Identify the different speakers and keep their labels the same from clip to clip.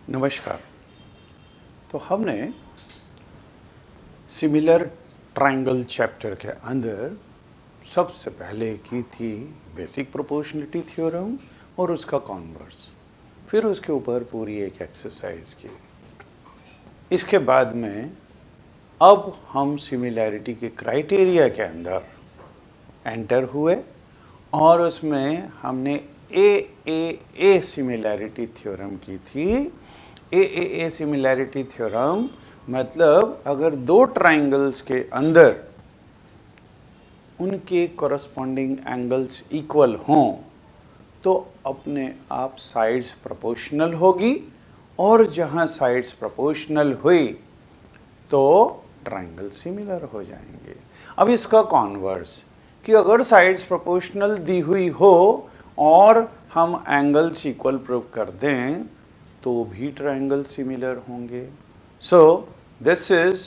Speaker 1: नमस्कार। तो हमने सिमिलर ट्रायंगल चैप्टर के अंदर सबसे पहले की थी बेसिक प्रोपोर्शनलिटी थ्योरम और उसका कॉन्वर्स, फिर उसके ऊपर पूरी एक एक्सरसाइज की। इसके बाद में अब हम सिमिलैरिटी के क्राइटेरिया के अंदर एंटर हुए और उसमें हमने ए सिमिलैरिटी थ्योरम की थी। ए सिमिलैरिटी थ्योरम मतलब अगर दो ट्रायंगल्स के अंदर उनके कॉरस्पॉन्डिंग एंगल्स इक्वल हों तो अपने आप साइड्स प्रोपोर्शनल होगी, और जहां साइड्स प्रोपोर्शनल हुई तो ट्रायंगल सिमिलर हो जाएंगे। अब इसका कॉन्वर्स कि अगर साइड्स प्रोपोर्शनल दी हुई हो और हम एंगल्स इक्वल प्रूव कर दें तो भी ट्रायंगल सिमिलर होंगे। So this is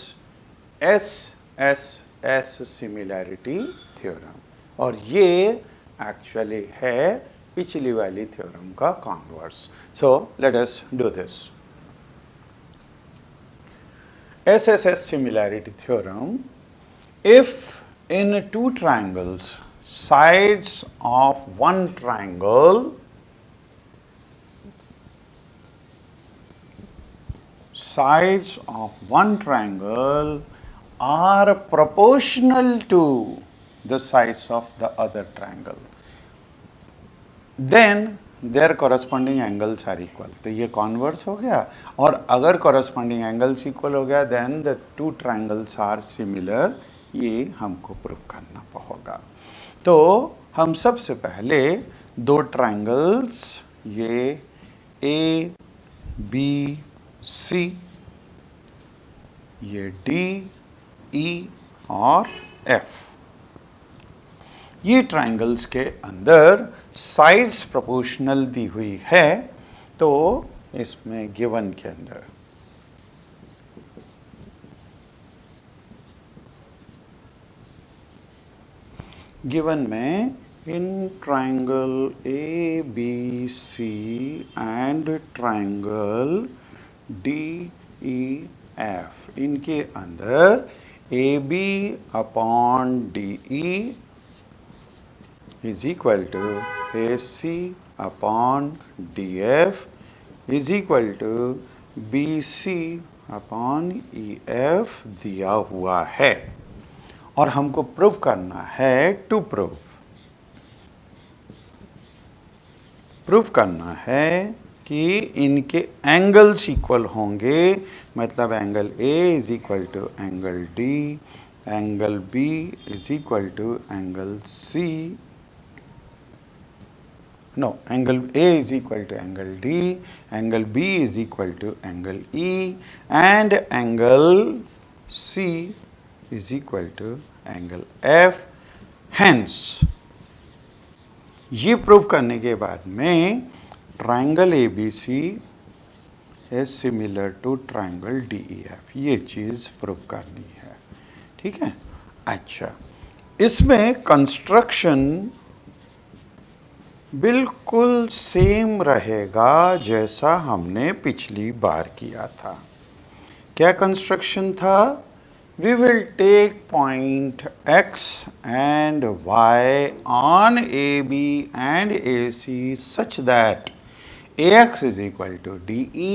Speaker 1: S similarity theorem, और ये एक्चुअली है पिछली वाली थ्योरम का converse. So let us do this. SSS similarity theorem: if in two triangles sides of one triangle are proportional to the sides of the other triangle, then their corresponding angles are equal। तो ये converse हो गया, और अगर corresponding angles equal हो गया then the two triangles are similar। ये हमको प्रूव करना होगा। तो हम सबसे पहले दो ट्रायंगल्स, ये ए बी सी, ये डी ई और एफ, ये ट्रायंगल्स के अंदर साइड्स प्रोपोर्शनल दी हुई है। तो इसमें गिवन के अंदर गिवन में in triangle A B C and triangle D E F, इनके अंदर A B upon D E is equal to AC upon DF is equal to BC upon EF दिया हुआ है, और हमको प्रूव करना है प्रूव करना है कि इनके एंगल्स इक्वल होंगे। मतलब angle A is equal to angle D, angle B is equal to angle C, no, angle A is equal to angle D, angle B is equal to angle E, and angle C is equal to angle F। Hence, ये prove करने के बाद में triangle ABC is similar to triangle DEF, ये चीज़ prove करनी है। ठीक है। अच्छा, इसमें कंस्ट्रक्शन बिल्कुल सेम रहेगा जैसा हमने पिछली बार किया था। क्या कंस्ट्रक्शन था? We will take point x and y on AB and AC such that AX is equal to DE,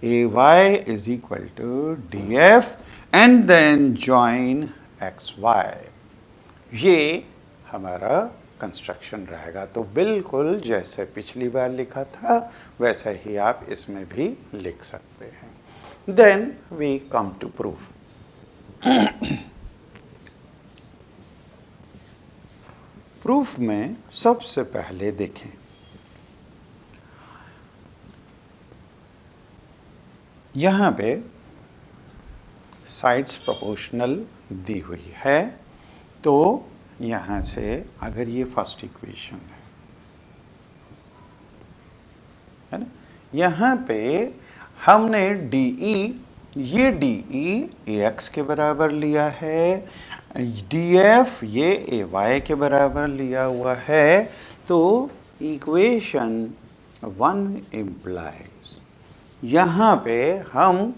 Speaker 1: AY is equal to DF, and then join XY। ये हमारा कंस्ट्रक्शन रहेगा। तो बिल्कुल जैसे पिछली बार लिखा था वैसे ही आप इसमें भी लिख सकते हैं। Then we come to proof. Proof में सबसे पहले देखें, यहां पे साइड्स प्रोपोर्शनल दी हुई है। तो यहाँ से अगर ये फर्स्ट इक्वेशन है ना, यहाँ पे हमने DE, ये DE AX के बराबर लिया है, DF ये AY के बराबर लिया हुआ है। तो इक्वेशन 1 implies यहाँ पे हम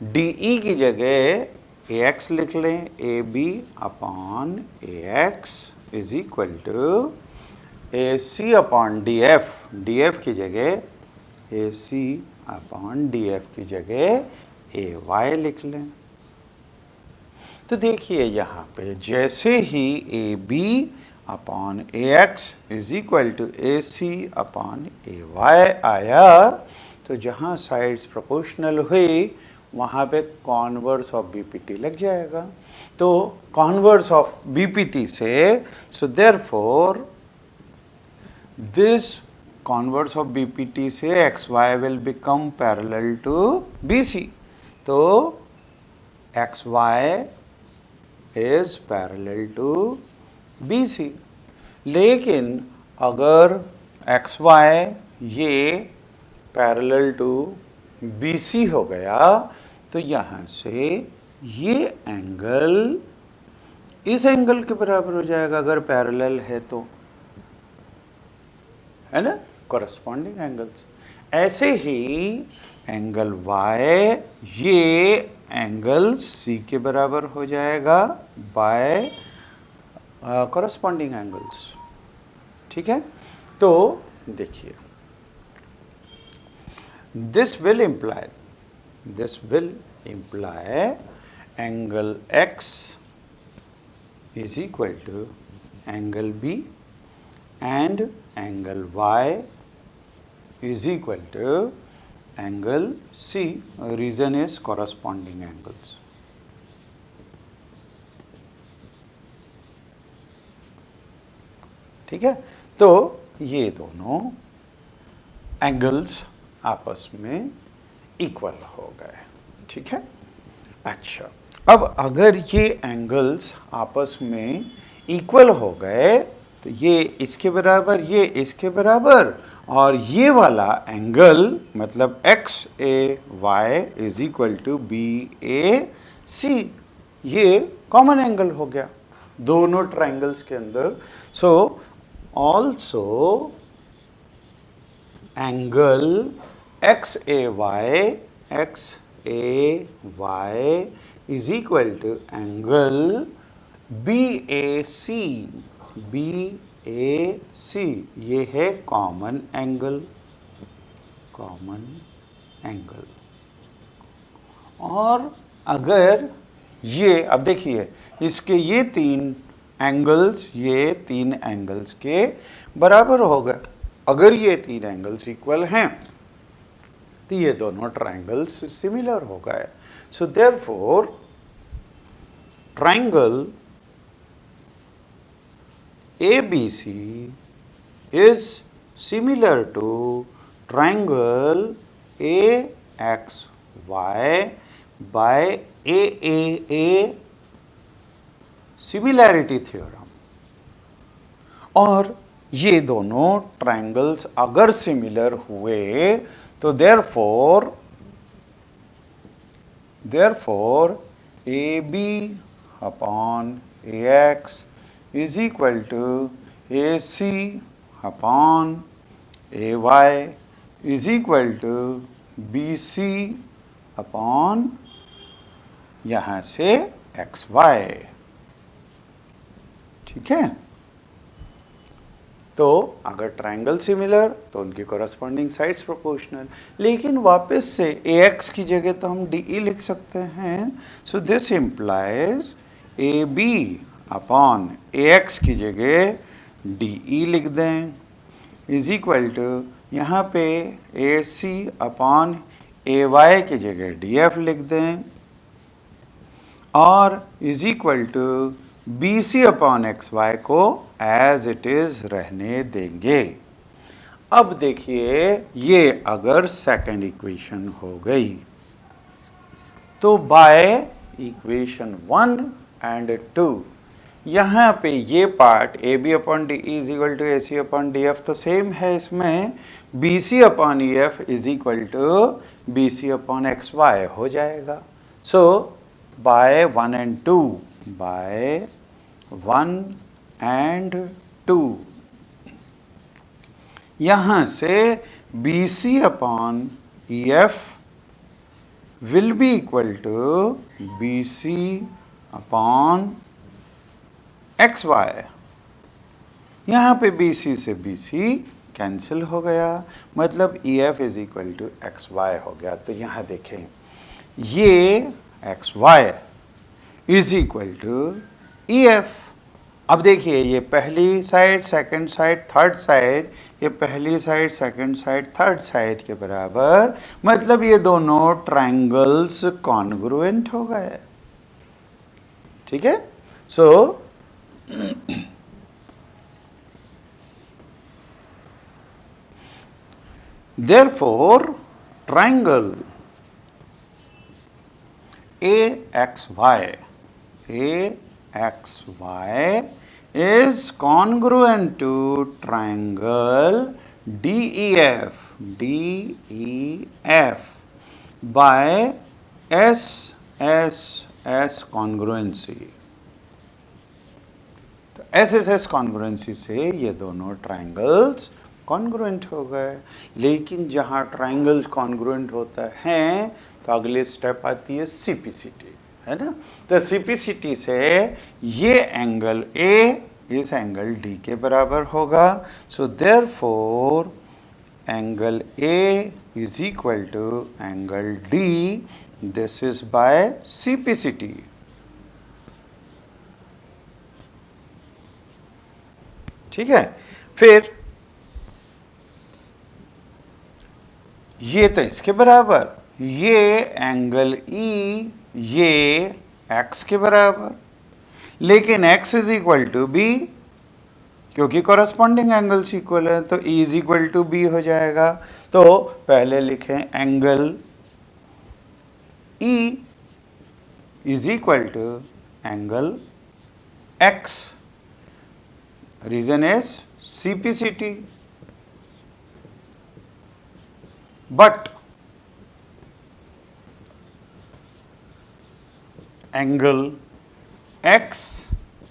Speaker 1: डी ई की जगह ए एक्स लिख लें, A B upon A X is equal to A C upon D F, D F की जगह A C upon D F की जगह ए वाई लिख लें। तो देखिए यहाँ पे जैसे ही A B upon A X is equal to A C upon A Y आया, तो जहाँ साइड्स प्रोपोर्शनल हुई वहाँ पे कॉन्वर्स ऑफ बीपीटी लग जाएगा। तो कॉन्वर्स ऑफ बीपीटी से, so therefore this converse of BPT से X Y will become parallel to BC. तो X Y is parallel to BC. लेकिन अगर एक्स वाई ये पैरेलल टू बीसी हो गया तो यहाँ से ये एंगल इस एंगल के बराबर हो जाएगा अगर पैरेलल है तो, है ना, कॉरस्पॉन्डिंग एंगल्स। ऐसे ही एंगल y ये एंगल c के बराबर हो जाएगा बाय कॉरस्पॉन्डिंग एंगल्स। ठीक है, तो देखिए this will imply angle x is equal to angle b and angle y is equal to angle c. Reason is corresponding angles. ठीक है, तो ये दोनों एंगल्स आपस में इक्वल हो गए। ठीक है, अच्छा, अब अगर ये एंगल्स आपस में इक्वल हो गए तो ये इसके बराबर, ये इसके बराबर, और ये वाला एंगल मतलब X A Y is equal to B A C, ये कॉमन एंगल हो गया दोनों ट्रायंगल्स के अंदर। So also angle X A Y is equal to angle B A C, ये है कॉमन एंगल, और अगर ये, अब देखिए इसके ये तीन एंगल्स के बराबर हो गए। अगर ये तीन एंगल्स इक्वल हैं तो ये दोनों ट्रायंगल्स सिमिलर हो गए। सो therefore triangle ABC is similar to triangle AXY by AAA similarity theorem। और ये दोनों ट्रायंगल्स अगर सिमिलर हुए तो therefore AB upon AX is equal to AC upon AY is equal to BC upon यहाँ से XY। ठीक है, तो अगर ट्रायंगल सिमिलर तो उनकी कॉरस्पॉन्डिंग साइड्स प्रोपोर्शनल। लेकिन वापस से AX की जगह तो हम DE लिख सकते हैं। So this implies AB upon AX की जगह DE लिख दें इज इक्वल टू यहाँ पे AC अपॉन AY की जगह DF लिख दें और is equal to BC upon XY को एज इट इज रहने देंगे। अब देखिए ये अगर सेकंड इक्वेशन हो गई तो बाय इक्वेशन 1 एंड 2 यहाँ पे ये part AB upon D is equal to AC upon DF तो सेम है, इसमें BC upon EF is equal to BC upon XY हो जाएगा। So by 1 and 2, by 1 and 2 यहाँ से BC upon EF will be equal to BC upon XY। यहाँ पे BC से BC कैंसिल हो गया, मतलब EF is equal to XY हो गया। तो यहाँ देखें, ये XY is equal to EF। अब देखिए, ये पहली side, second side, third side, ये पहली side, second side, third side के बराबर, मतलब ये दोनों ट्रायंगल्स कॉन्ग्रुएंट हो गए। ठीक है, सो therefore triangle AXY is congruent to triangle DEF by SSS congruency। तो SSS कॉन्ग्रुएंसी से ये दोनों ट्रायंगल्स कॉन्ग्रुएंट हो गए। लेकिन जहाँ ट्रायंगल्स कॉन्ग्रुएंट होता है तो अगले स्टेप आती है CPCT, है ना। तो CPCT से ये एंगल A इस एंगल D के बराबर होगा। So therefore angle A is equal to angle D, this is by CPCT। ठीक है, फिर ये तो इसके बराबर, ये एंगल E ये x के बराबर, लेकिन x is equal to B, क्योंकि कॉरस्पॉन्डिंग एंगल्स इक्वल है तो E is equal to B हो जाएगा। तो पहले लिखें angle E is equal to angle x, reason is CPCT, but angle x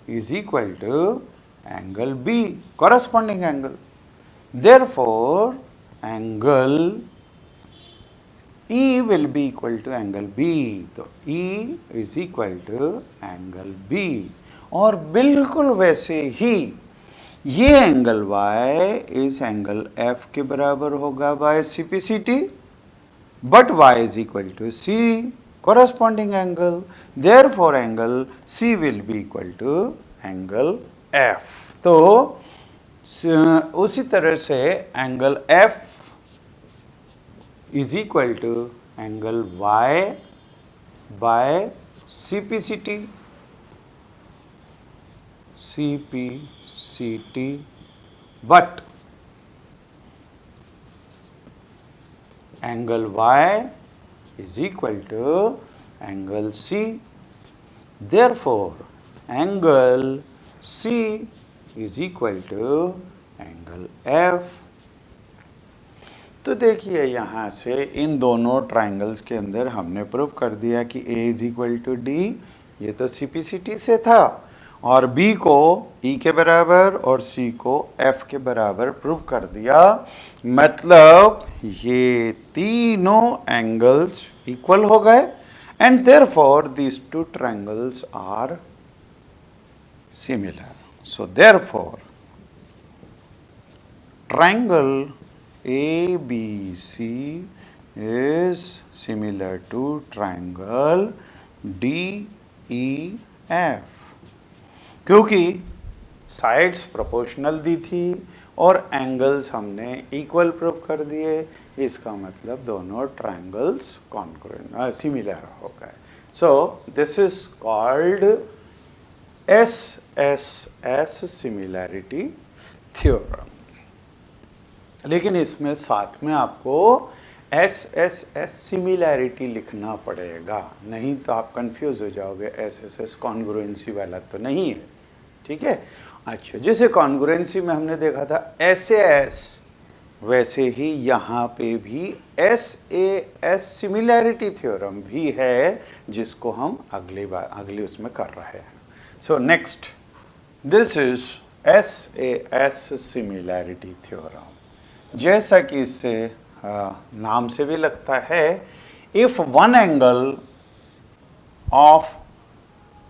Speaker 1: is equal to angle B, corresponding angle. Therefore angle E will be equal to angle B। तो E is equal to angle B। और बिल्कुल वैसे ही ये angle y इस angle F के बराबर होगा by CPCT, but y is equal to C, corresponding angle, therefore angle C will be equal to angle F। तो उसी तरह से angle F is equal to angle Y by CPCT, but angle Y is equal to angle C, therefore angle C is equal to angle F। तो देखिए, यहाँ से इन दोनों triangles के अंदर हमने प्रूव कर दिया कि A is equal to D, ये तो CPCT से था, और B को E के बराबर और C को F के बराबर प्रूव कर दिया। मतलब ये तीनों एंगल्स इक्वल हो गए, and therefore these two triangles are similar. So therefore triangle ABC is similar to triangle DEF, क्योंकि साइड्स प्रोपोर्शनल दी थी और एंगल्स हमने इक्वल प्रूव कर दिए। इसका मतलब दोनों ट्रायंगल्स कॉन्ग्रुएंट सिमिलर हो गए। So this is called SSS similarity theorem. लेकिन इसमें साथ में आपको SSS सिमिलैरिटी लिखना पड़ेगा, नहीं तो आप कंफ्यूज हो जाओगे। SSS कॉन्ग्रुएंसी वाला तो नहीं है, ठीक है। अच्छा, जैसे कॉन्ग्रुएंसी में हमने देखा था SAS, वैसे ही यहाँ पे भी SAS सिमिलैरिटी थ्योरम भी है, जिसको हम अगली उसमें कर रहे हैं। So next, this is SAS similarity theorem. जैसा कि इससे नाम से भी लगता है, if one angle of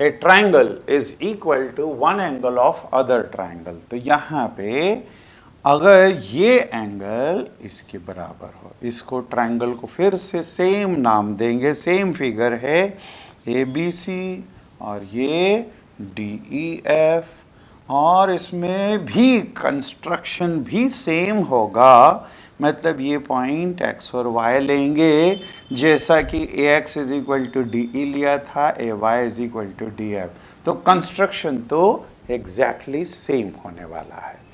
Speaker 1: a triangle is equal to one angle of other triangle, तो यहाँ पे अगर ये एंगल इसके बराबर हो, इसको ट्रायंगल को फिर से सेम नाम देंगे, सेम फिगर है ए बी सी और ये डी ई एफ, और इसमें भी कंस्ट्रक्शन भी सेम होगा, मतलब ये पॉइंट x और y लेंगे जैसा कि A X is equal to D E लिया था, A Y is equal to D F, तो कंस्ट्रक्शन तो एग्जैक्टली सेम होने वाला है।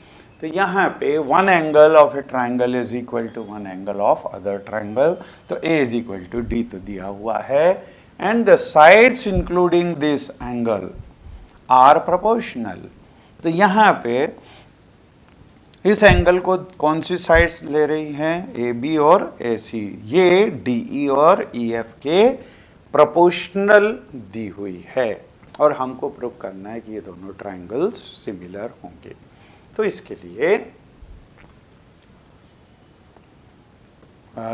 Speaker 1: तो यहाँ पे one angle of a triangle is equal to one angle of other triangle, तो A is equal to D तो दिया हुआ है, and the sides including this angle are proportional. तो यहाँ पे इस एंगल को कौन सी साइड्स ले रही हैं, ए बी और ए सी, ये डी ई और ई एफ के प्रोपोर्शनल दी हुई है, और हमको प्रूव करना है कि ये दोनों ट्राइंगल्स सिमिलर होंगे। तो इसके लिए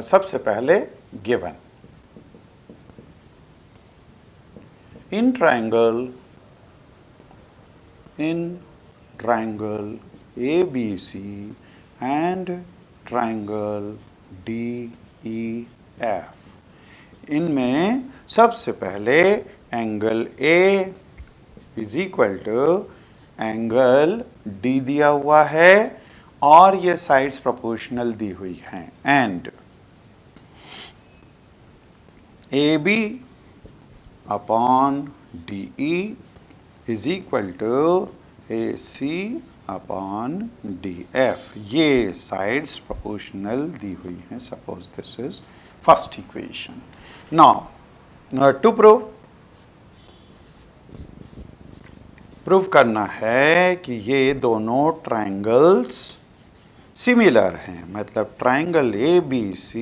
Speaker 1: सबसे पहले given in triangle ABC and triangle DEF, इनमें सबसे पहले angle A is equal to angle D दिया हुआ है और ये साइड्स प्रोपोर्शनल दी हुई हैं, and AB upon DE is equal to AC upon DF, ये साइड्स प्रोपोर्शनल दी हुई हैं। Suppose this is first equation. Now to prove करना है कि ये दोनों ट्राइंगल्स सिमिलर हैं, मतलब triangle ABC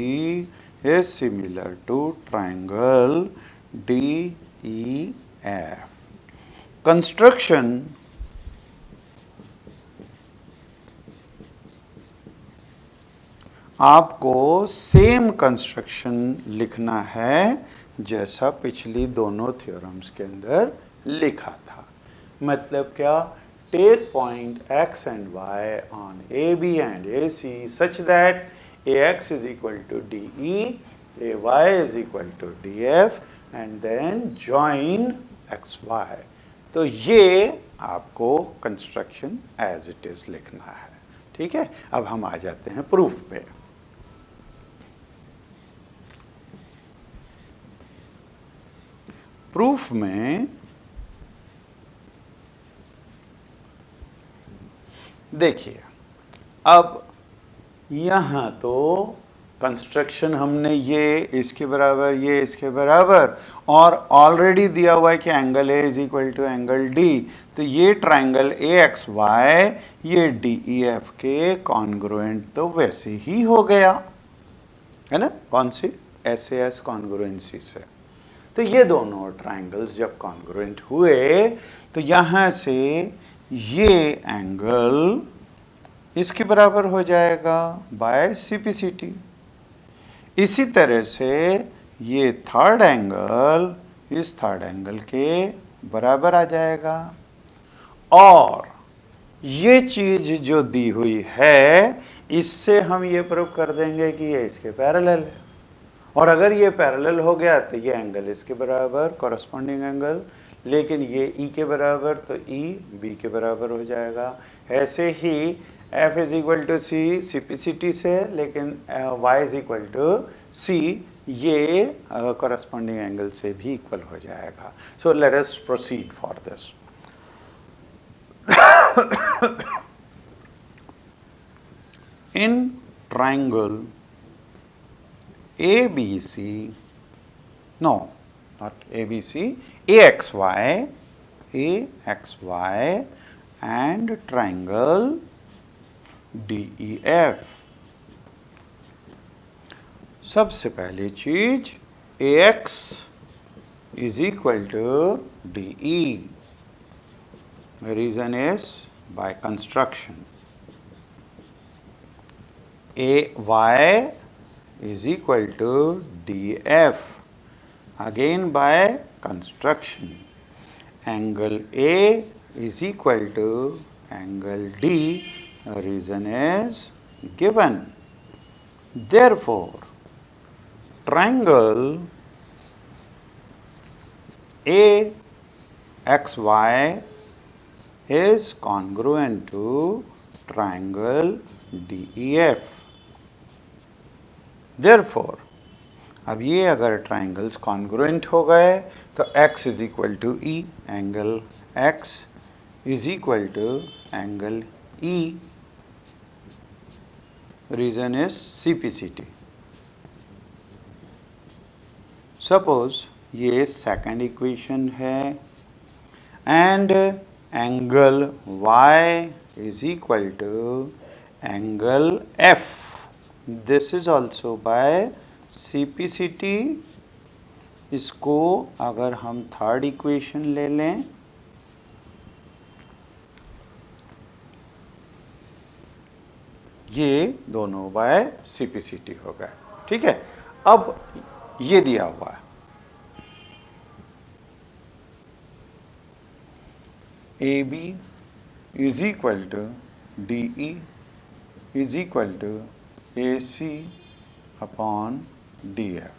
Speaker 1: is similar to triangle DEF। Construction आपको सेम कंस्ट्रक्शन लिखना है जैसा पिछली दोनों थ्योरम्स के अंदर लिखा था। मतलब क्या, take point x and y on AB and AC such that AX is equal to DE, AY is equal to DF, and then join XY। तो ये आपको कंस्ट्रक्शन एज इट इज लिखना है। ठीक है, अब हम आ जाते हैं प्रूफ पे। प्रूफ में देखिए, अब यहाँ तो कंस्ट्रक्शन हमने ये इसके बराबर, ये इसके बराबर, और ऑलरेडी दिया हुआ है कि angle A is equal to angle D, तो ये ट्राइंगल ए एक्स वाई ये डी ई एफ के कॉन्ग्रुएंट तो वैसे ही हो गया है ना, कौन सी, एस ए एस कॉन्ग्रुएंसी से। तो ये दोनों ट्राइंगल्स जब कॉन्ग्रुएंट हुए तो यहाँ से ये एंगल इसके बराबर हो जाएगा बाय CPCT। इसी तरह से ये थर्ड एंगल इस थर्ड एंगल के बराबर आ जाएगा, और ये चीज जो दी हुई है इससे हम ये प्रूव कर देंगे कि ये इसके पैरेलल है, और अगर ये पैरेलल हो गया तो ये एंगल इसके बराबर कॉरस्पॉन्डिंग एंगल, लेकिन ये E के बराबर तो E B के बराबर हो जाएगा। ऐसे ही F is equal to C CPCT से, लेकिन Y is equal to C ये कॉरस्पॉन्डिंग एंगल से भी इक्वल हो जाएगा। So let us proceed for this. In triangle ABC, no, not ABC, AXY and triangle DEF। सबसे पहली चीज AX is equal to DE। The reason is by construction AY is equal to DF। Again by construction. Angle A is equal to angle D. Reason is given. Therefore, triangle AXY is congruent to triangle DEF. Therefore, अब ये अगर triangles congruent हो गए तो x is equal to E, angle x is equal to angle E. Reason is CPCT. Suppose ये second equation है and angle y is equal to angle f. This is also by CPCT. इसको अगर हम third equation ले लें, ये दोनों bye CPCT हो गए. ठीक है. अब ये दिया हुआ है AB is equal to DE is equal to AC upon DF.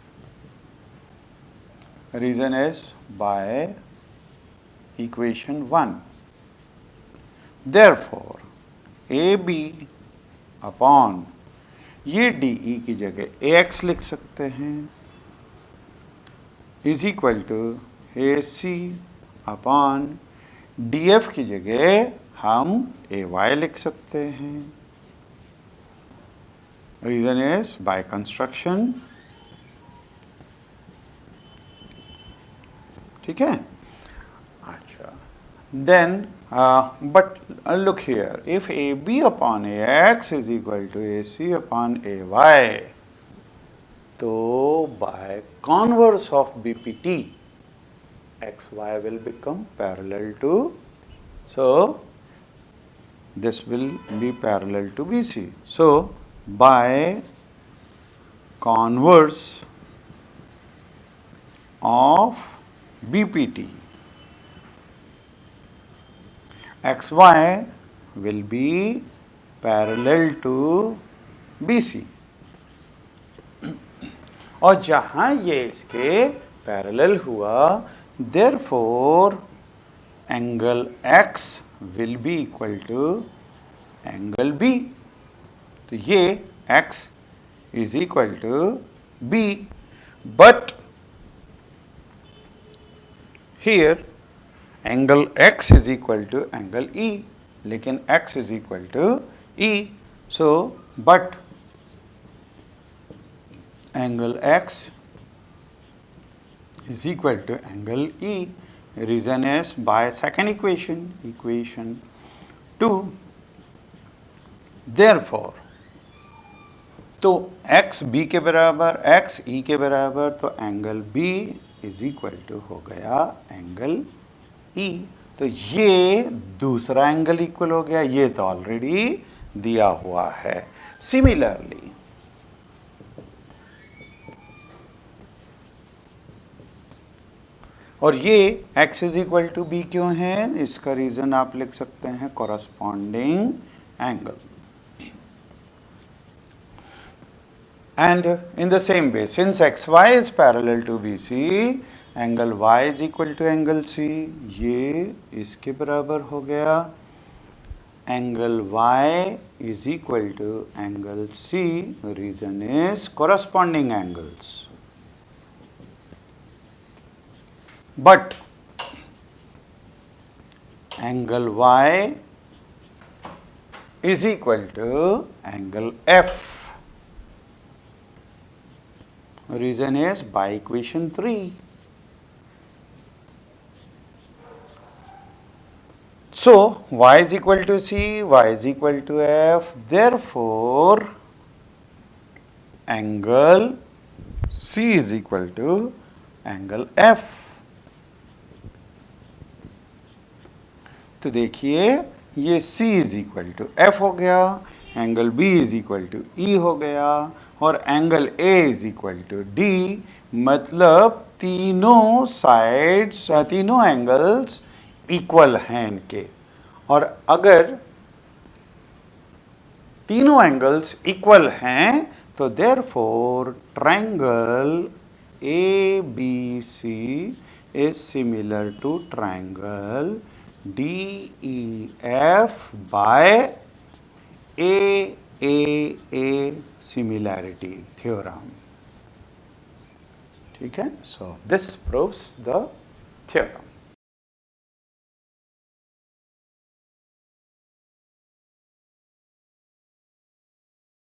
Speaker 1: Reason is by equation 1. Therefore, AB upon ये DE की जगह AX लिख सकते हैं is equal to AC upon DF की जगह हम AY लिख सकते हैं. Reason is by construction. ठीक है. अच्छा. Then but look here, if AB upon AX is equal to AC upon AY, तो by converse of BPT, XY will become parallel to, so this will be parallel to BC. So by converse of BPT, XY will be parallel to BC. और जहाँ ये इसके parallel हुआ, therefore angle X will be equal to angle B. तो ये X is equal to B, but here angle X is equal to angle E, लेकिन X is equal to E. So but angle X is equal to angle E. Reason is by second equation, equation 2. Therefore, तो x b के बराबर, x e के बराबर, तो angle b is equal to हो गया angle e. तो ये दूसरा एंगल इक्वल हो गया, ये तो ऑलरेडी दिया हुआ है. सिमिलरली और ये x is equal to b क्यों है, इसका रीजन आप लिख सकते हैं corresponding angle. And in the same way, since xy is parallel to BC, angle y is equal to angle C. ये इसके बराबर हो गया. Angle y is equal to angle C. Reason is corresponding angles. But angle y is equal to angle F. Reason is by equation 3. So y is equal to C, y is equal to F. Therefore, angle C is equal to angle F. तो देखिए ये C is equal to F हो गया. Angle B is equal to E हो गया, और angle A is equal to D, मतलब तीनों साइड्स, तीनों एंगल्स इक्वल हैं इनके। और अगर तीनों एंगल्स इक्वल हैं तो therefore triangle ABC is similar to triangle DEF by AAA similarity theorem. ठीक है, so this proves the theorem.